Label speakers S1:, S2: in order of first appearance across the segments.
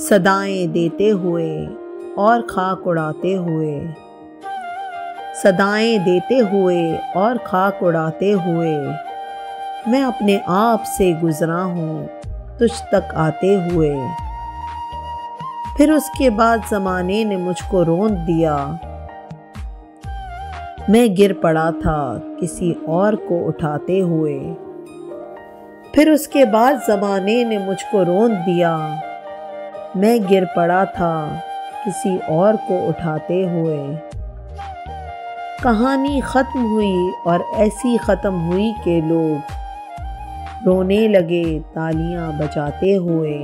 S1: सदाएं देते हुए और खाक उड़ाते हुए, सदाएं देते हुए और खाक उड़ाते हुए, मैं अपने आप से गुजरा हूँ तुझ तक आते हुए। फिर उसके बाद ज़माने ने मुझको रोंद दिया, मैं गिर पड़ा था किसी और को उठाते हुए। फिर उसके बाद ज़माने ने मुझको रोंद दिया, मैं गिर पड़ा था किसी और को उठाते हुए। कहानी ख़त्म हुई और ऐसी ख़त्म हुई कि लोग रोने लगे तालियां बजाते हुए।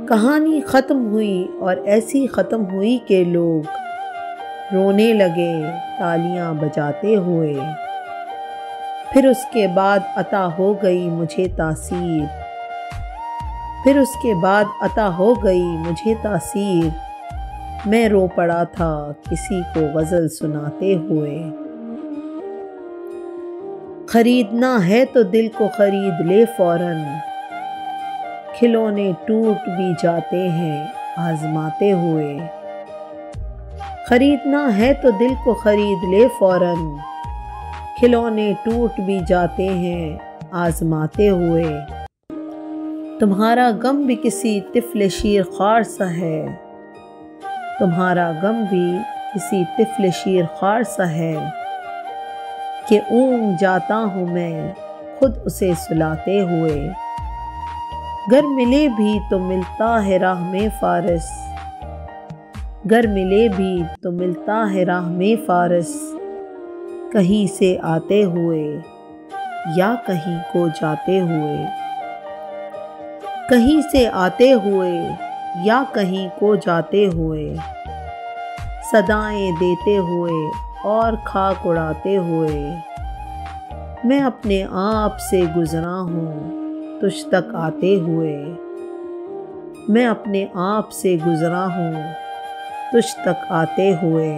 S1: कहानी ख़त्म हुई और ऐसी ख़त्म हुई कि लोग रोने लगे तालियां बजाते हुए। फिर उसके बाद अता हो गई मुझे तासीर, फिर उसके बाद अता हो गई मुझे तासीर, मैं रो पड़ा था किसी को गज़ल सुनाते हुए। खरीदना है तो दिल को खरीद ले फ़ौरन, खिलौने टूट भी जाते हैं आजमाते हुए। खरीदना है तो दिल को खरीद ले फ़ौरन, खिलौने टूट भी जाते हैं आजमाते हुए। तुम्हारा गम भी किसी तिफ़्ल शीर ख़्वार सा है, तुम्हारा गम भी किसी तिफ़्ल शीर ख़्वार सा है, कि ऊँग जाता हूँ मैं खुद उसे सुलाते हुए। गर मिले भी तो मिलता है राह में फ़ारस, गर मिले भी तो मिलता है राह में फ़ारस, कहीं से आते हुए या कहीं को जाते हुए। कहीं से आते हुए या कहीं को जाते हुए, सदाएं देते हुए और खाक उड़ाते हुए, मैं अपने आप से गुजरा हूँ तुझ तक आते हुए। मैं अपने आप से गुजरा हूँ तुझ तक आते हुए।